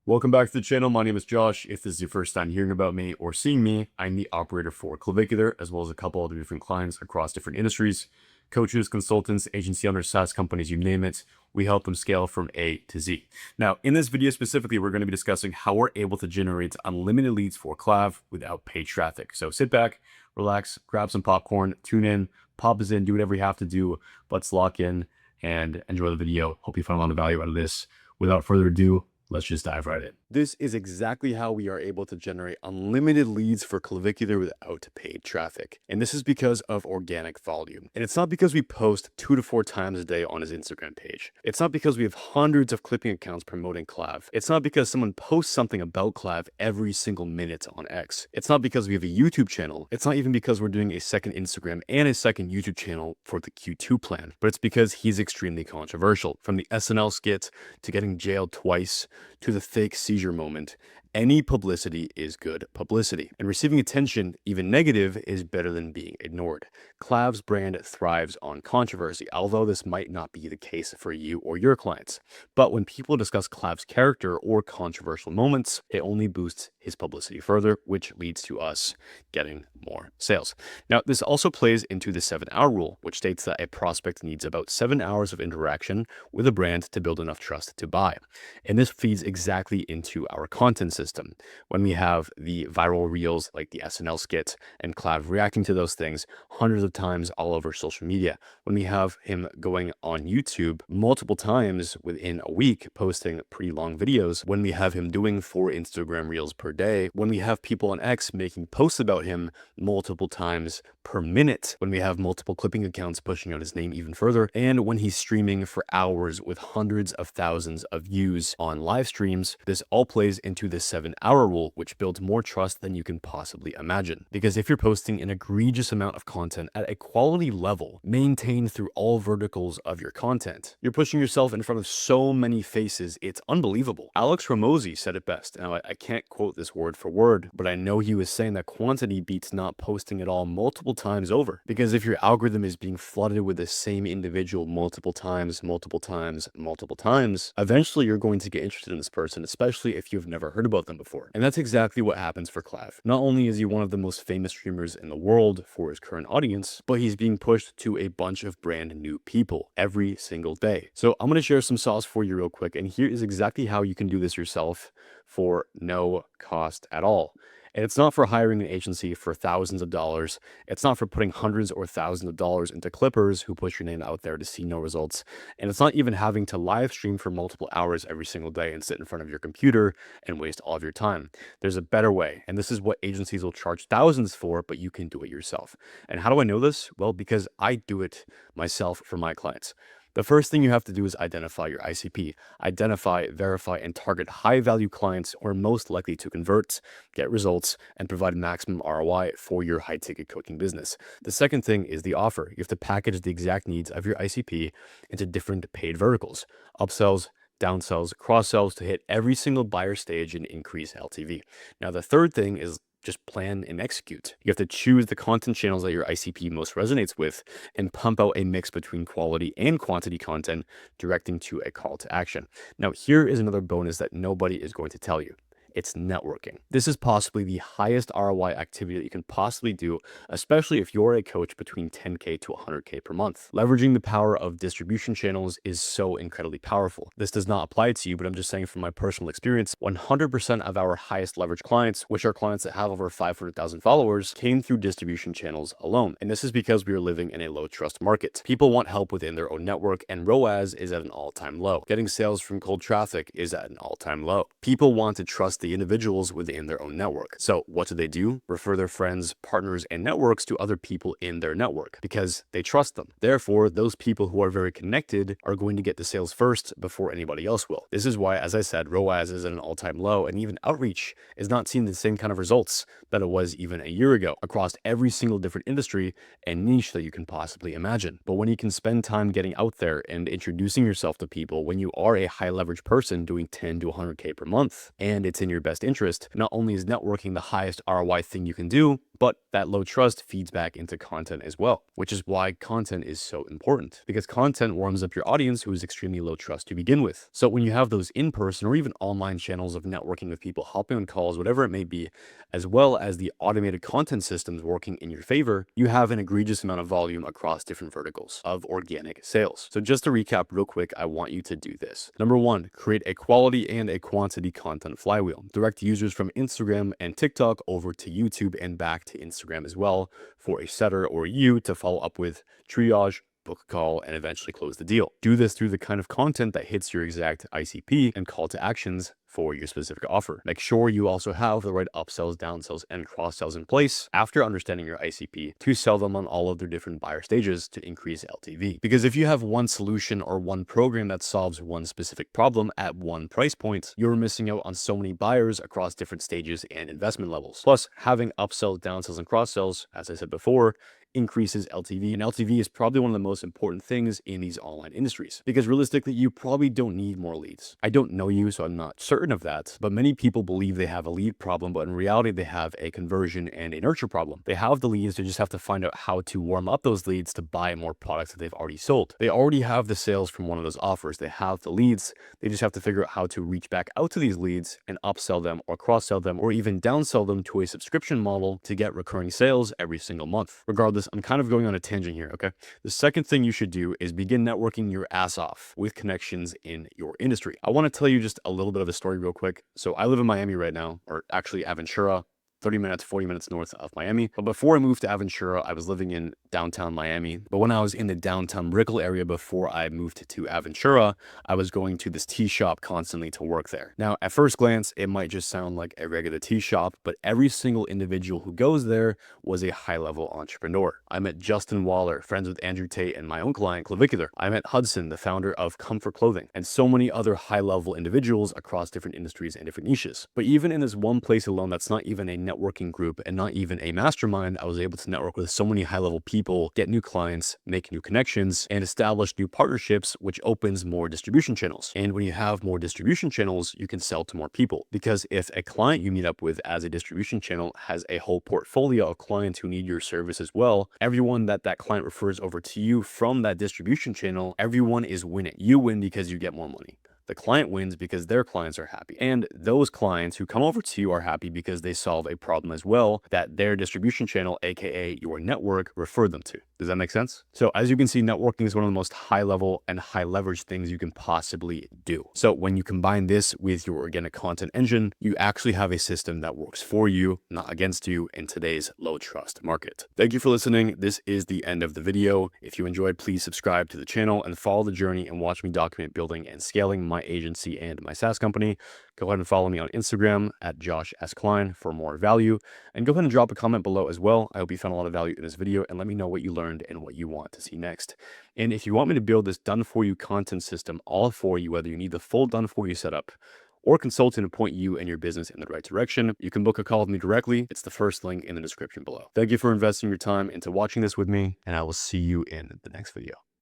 Welcome back to the channel. My name is Josh. If this is your first time hearing about me or seeing me, I'm the operator for Clavicular, as well as a couple other different clients across different industries. Coaches, consultants, agency owners, SaaS companies, you name it. We help them scale from A to Z. Now, in this video specifically, we're going to be discussing how we're able to generate unlimited leads for Clav without paid traffic. So sit back, relax, grab some popcorn, tune in, pop us in, do whatever you have to do. Let's lock in and enjoy the video. Hope you find a lot of value out of this. Without further ado, let's just dive right in. This is exactly how we are able to generate unlimited leads for Clavicular without paid traffic. And this is because of organic volume. And it's not because we post 2 to 4 times a day on his Instagram page. It's not because we have hundreds of clipping accounts promoting Clav. It's not because someone posts something about Clav every single minute on X. It's not because we have a YouTube channel. It's not even because we're doing a second Instagram and a second YouTube channel for the Q2 plan. But it's because he's extremely controversial. From the SNL skit to getting jailed twice to the fake seizure moment, any publicity is good publicity. And receiving attention, even negative, is better than being ignored. Clav's brand thrives on controversy, although this might not be the case for you or your clients. But when people discuss Clav's character or controversial moments, it only boosts his publicity further, which leads to us getting more sales. Now, this also plays into the 7-hour rule, which states that a prospect needs about 7 hours of interaction with a brand to build enough trust to buy. And this feeds exactly into our content system. When we have the viral reels like the SNL skit and Clav reacting to those things hundreds of times all over social media, when we have him going on YouTube multiple times within a week posting pretty long videos, when we have him doing 4 Instagram reels per day, when we have people on X making posts about him multiple times per minute, when we have multiple clipping accounts pushing out his name even further, and when he's streaming for hours with hundreds of thousands of views on live streams, this all plays into the 7-hour rule, which builds more trust than you can possibly imagine. Because if you're posting an egregious amount of content at a quality level, maintained through all verticals of your content, you're pushing yourself in front of so many faces, it's unbelievable. Alex Ramosi said it best. Now, I can't quote this word for word, but I know he was saying that quantity beats not posting at all multiple times over. Because if your algorithm is being flooded with the same individual multiple times, eventually you're going to get interested in this person, especially if you've never heard about them before. And that's exactly what happens for Clav. Not only is he one of the most famous streamers in the world for his current audience, but he's being pushed to a bunch of brand new people every single day. So I'm going to share some sauce for you real quick, and here is exactly how you can do this yourself for no cost at all. And it's not for hiring an agency for thousands of dollars. It's not for putting hundreds or thousands of dollars into clippers who push your name out there to see no results. And it's not even having to live stream for multiple hours every single day and sit in front of your computer and waste all of your time. There's a better way. And this is what agencies will charge thousands for, but you can do it yourself. And how do I know this? Well, because I do it myself for my clients. The first thing you have to do is identify your ICP. Identify, verify, and target high-value clients who are most likely to convert, get results, and provide maximum ROI for your high-ticket coaching business. The second thing is the offer. You have to package the exact needs of your ICP into different paid verticals: upsells, downsells, cross-sells, to hit every single buyer stage and increase LTV. Now, the third thing is just plan and execute. You have to choose the content channels that your ICP most resonates with and pump out a mix between quality and quantity content, directing to a call to action. Now, here is another bonus that nobody is going to tell you. It's networking. This is possibly the highest ROI activity that you can possibly do, especially if you're a coach between 10K to 100K per month. Leveraging the power of distribution channels is so incredibly powerful. This does not apply to you, but I'm just saying from my personal experience, 100% of our highest leverage clients, which are clients that have over 500,000 followers, came through distribution channels alone. And this is because we are living in a low trust market. People want help within their own network, and ROAS is at an all-time low. Getting sales from cold traffic is at an all-time low. People want to trust the individuals within their own network. So what do? Refer their friends, partners, and networks to other people in their network because they trust them. Therefore, those people who are very connected are going to get the sales first before anybody else will. This is why, as I said, ROAS is at an all-time low, and even outreach is not seeing the same kind of results that it was even a year ago across every single different industry and niche that you can possibly imagine. But when you can spend time getting out there and introducing yourself to people, when you are a high leverage person doing 10 to 100K per month, and it's in your best interest, not only is networking the highest ROI thing you can do, But that low trust feeds back into content as well, which is why content is so important, because content warms up your audience who is extremely low trust to begin with. So when you have those in-person or even online channels of networking with people, hopping on calls, whatever it may be, as well as the automated content systems working in your favor, you have an egregious amount of volume across different verticals of organic sales. So just to recap real quick, I want you to do this. Number one, create a quality and a quantity content flywheel. Direct users from Instagram and TikTok over to YouTube and back to Instagram as well for a setter or you to follow up with, triage, book a call, and eventually close the deal. Do this through the kind of content that hits your exact ICP and call to actions for your specific offer. Make sure you also have the right upsells, downsells, and cross sells in place after understanding your ICP to sell them on all of their different buyer stages to increase LTV. Because if you have one solution or one program that solves one specific problem at one price point, you're missing out on so many buyers across different stages and investment levels. Plus, having upsells, downsells, and cross sells, as I said before, increases LTV, and LTV is probably one of the most important things in these online industries, because realistically, you probably don't need more leads. I don't know you, so I'm not certain of that, but many people believe they have a lead problem, but in reality, they have a conversion and a nurture problem. They have the leads, they just have to find out how to warm up those leads to buy more products that they've already sold. They already have the sales from one of those offers, they have the leads, they just have to figure out how to reach back out to these leads and upsell them or cross-sell them or even downsell them to a subscription model to get recurring sales every single month. Regardless, I'm kind of going on a tangent here, okay? The second thing you should do is begin networking your ass off with connections in your industry. I want to tell you just a little bit of a story real quick. So I live in Miami right now, or actually Aventura, 30 minutes, 40 minutes north of Miami. But before I moved to Aventura, I was living in downtown Miami. But when I was in the downtown Brickell area before I moved to Aventura, I was going to this tea shop constantly to work there. Now, at first glance, it might just sound like a regular tea shop, but every single individual who goes there was a high-level entrepreneur. I met Justin Waller, friends with Andrew Tate and my own client, Clavicular. I met Hudson, the founder of Comfort Clothing, and so many other high-level individuals across different industries and different niches. But even in this one place alone, that's not even a networking group and not even a mastermind, I was able to network with so many high-level people, get new clients, make new connections, and establish new partnerships, which opens more distribution channels. And when you have more distribution channels, you can sell to more people. Because if a client you meet up with as a distribution channel has a whole portfolio of clients who need your service as well, everyone that client refers over to you from that distribution channel, everyone is winning. You win because you get more money. The client wins because their clients are happy. And those clients who come over to you are happy because they solve a problem as well that their distribution channel, aka your network, referred them to. Does that make sense? So as you can see, networking is one of the most high level and high leverage things you can possibly do. So when you combine this with your organic content engine, you actually have a system that works for you, not against you in today's low trust market. Thank you for listening. This is the end of the video. If you enjoyed, please subscribe to the channel and follow the journey and watch me document building and scaling my agency and my SaaS company. Go ahead and follow me on Instagram at Josh S. Klein for more value. And go ahead and drop a comment below as well. I hope you found a lot of value in this video and let me know what you learned and what you want to see next. And if you want me to build this done for you content system all for you, whether you need the full done for you setup or consultant to point you and your business in the right direction, you can book a call with me directly. It's the first link in the description below. Thank you for investing your time into watching this with me, and I will see you in the next video.